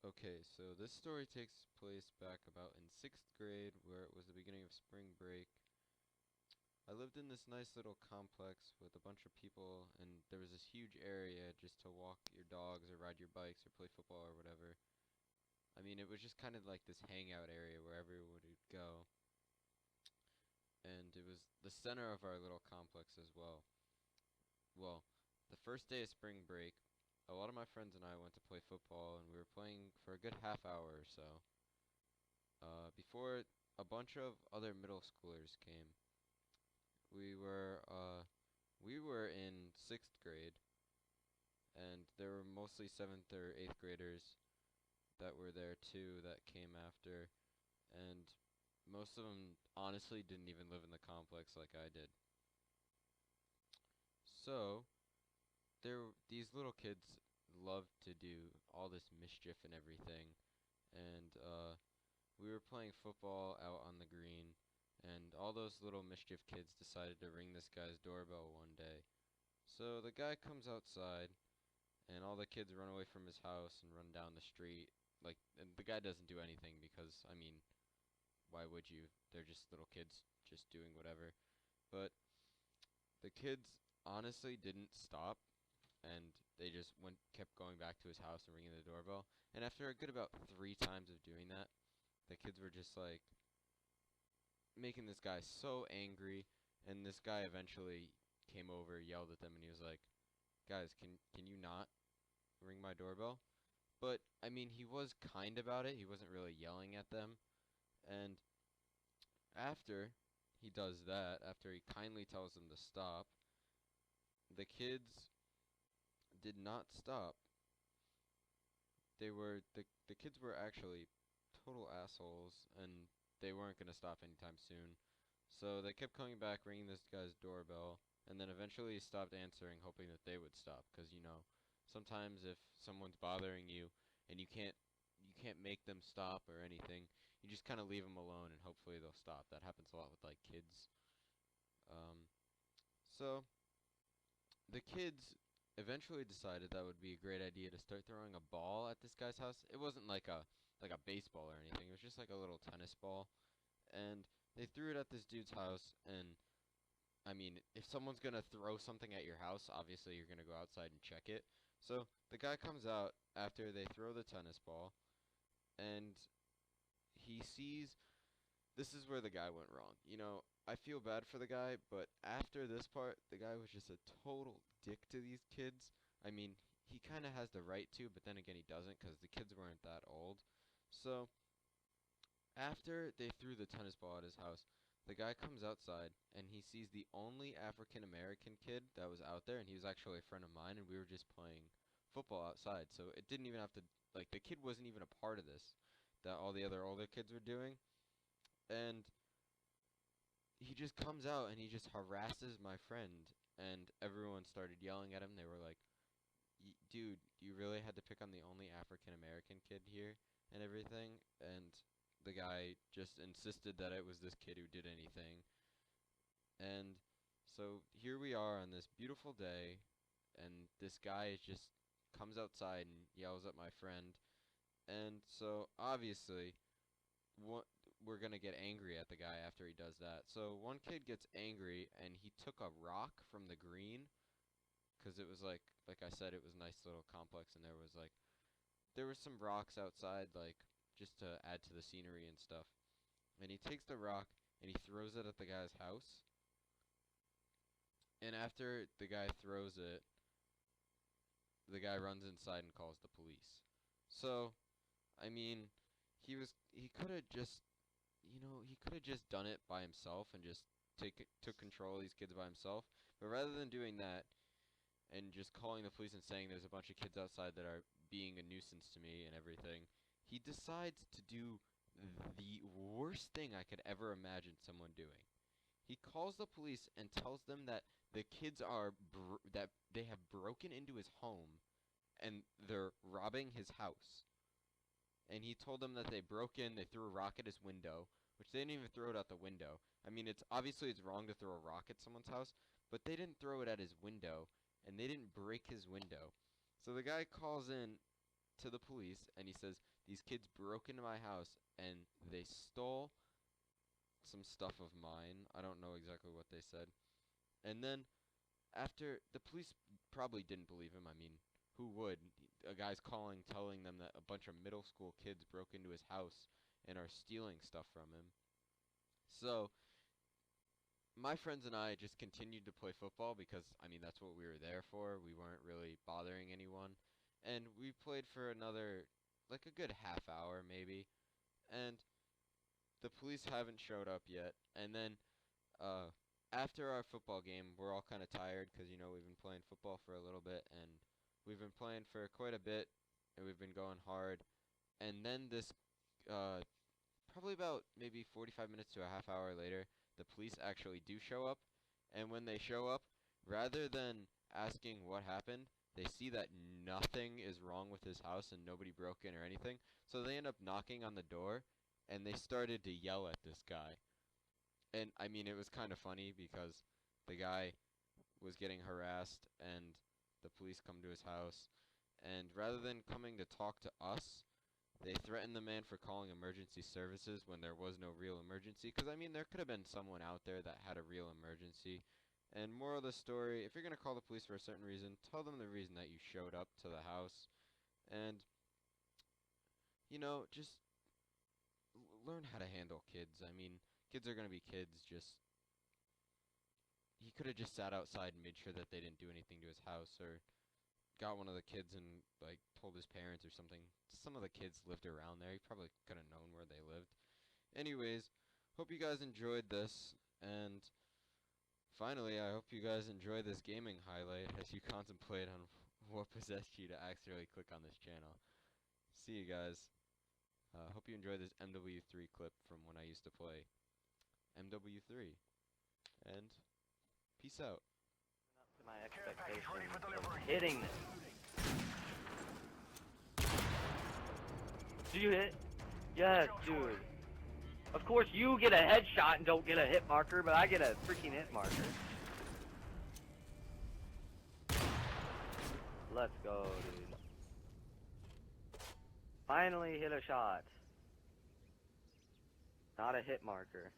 Okay, so this story takes place back about in 6th grade, where it was the beginning of spring break. I lived in this nice little complex with a bunch of people, and there was this huge area just to walk your dogs or ride your bikes or play football or whatever. I mean, it was just kind of like this hangout area where everyone would go, and it was the center of our little complex as well. Well, the first day of spring break, a lot of my friends and I went to play football, and we were playing for a good half hour or so. Before a bunch of other middle schoolers came. We were uh we were in 6th grade, and there were mostly 7th or 8th graders that were there too that came after, and most of them honestly didn't even live in the complex like I did. So, these little kids loved to do all this mischief and everything, and we were playing football out on the green, and all those little mischief kids decided to ring this guy's doorbell one day. So the guy comes outside, and all the kids run away from his house and run down the street. And the guy doesn't do anything because, I mean, why would you? They're just little kids just doing whatever. But the kids honestly didn't stop, and they just kept going back to his house and ringing the doorbell. And after a good about 3 times of doing that, the kids were just like making this guy so angry, and this guy eventually came over, yelled at them, and he was like, "Guys, can you not ring my doorbell?" But I mean, he was kind about it. He wasn't really yelling at them. And after he does that, after he kindly tells them to stop, the kids did not stop. The kids were actually total assholes, and they weren't gonna stop anytime soon. So they kept coming back, ringing this guy's doorbell, and then eventually he stopped answering, hoping that they would stop. 'Cause sometimes if someone's bothering you and you can't make them stop or anything, you just kind of leave them alone and hopefully they'll stop. That happens a lot with like kids. Um, so the kids eventually decided that would be a great idea to start throwing a ball at this guy's house. It wasn't like a baseball or anything. It was just like a little tennis ball, and they threw it at this dude's house. And I mean, if someone's gonna throw something at your house, obviously you're gonna go outside and check it. So the guy comes out after they throw the tennis ball, and he sees this is where the guy went wrong. I feel bad for the guy, but after this part, the guy was just a total dick to these kids. I mean, he kind of has the right to, but then again, he doesn't because the kids weren't that old. So, after they threw the tennis ball at his house, the guy comes outside and he sees the only African American kid that was out there, and he was actually a friend of mine, and we were just playing football outside. So, it didn't even have to, like, the kid wasn't even a part of this that all the other older kids were doing. And he just comes out and he just harasses my friend, and everyone started yelling at him. They were like, Dude, you really had to pick on the only African American kid here and everything." And the guy just insisted that it was this kid who did anything. And so here we are on this beautiful day, and this guy is just comes outside and yells at my friend. And so obviously what we're gonna get angry at the guy after he does that. So one kid gets angry and he took a rock from the green, 'cause it was like I said, it was a nice little complex, and there was some rocks outside, like just to add to the scenery and stuff. And he takes the rock and he throws it at the guy's house. And after the guy throws it, the guy runs inside and calls the police. So, I mean, he could have just he could have just done it by himself and just took control of these kids by himself. But rather than doing that and just calling the police and saying there's a bunch of kids outside that are being a nuisance to me and everything, he decides to do the worst thing I could ever imagine someone doing. He calls the police and tells them that the kids that they have broken into his home and they're robbing his house. And he told them that they broke in, they threw a rock at his window, which they didn't even throw it out the window. I mean, it's wrong to throw a rock at someone's house, but they didn't throw it at his window, and they didn't break his window. So the guy calls in to the police, and he says, these kids broke into my house, and they stole some stuff of mine. I don't know exactly what they said. And then, after, the police probably didn't believe him. I mean, who would? A guy's calling, telling them that a bunch of middle school kids broke into his house and are stealing stuff from him. So, my friends and I just continued to play football because, I mean, that's what we were there for. We weren't really bothering anyone. And we played for another, like a good half hour maybe. And the police haven't showed up yet. And then, after our football game, we're all kind of tired because, you know, we've been playing football for a little bit. And we've been playing for quite a bit. And we've been going hard. And then this, probably about maybe 45 minutes to a half hour later, the police actually do show up. And when they show up, rather than asking what happened, they see that nothing is wrong with his house and nobody broke in or anything. So they end up knocking on the door, and they started to yell at this guy. And I mean, it was kind of funny because the guy was getting harassed, and the police come to his house. And rather than coming to talk to us, they threatened the man for calling emergency services when there was no real emergency. Because, I mean, there could have been someone out there that had a real emergency. And moral of the story, if you're going to call the police for a certain reason, tell them the reason that you showed up to the house. And, you know, just learn how to handle kids. I mean, kids are going to be kids. Just, he could have just sat outside and made sure that they didn't do anything to his house, or got one of the kids and, like, told his parents or something. Some of the kids lived around there. He probably could have known where they lived. Anyways, hope you guys enjoyed this, and finally, I hope you guys enjoy this gaming highlight as you contemplate on what possessed you to actually click on this channel. See you guys. Hope you enjoy this MW3 clip from when I used to play MW3. And peace out. Up to my expectations of hitting this. Did you hit? Yes, dude. Of course you get a headshot and don't get a hit marker, but I get a freaking hit marker. Let's go, dude. Finally hit a shot. Not a hit marker.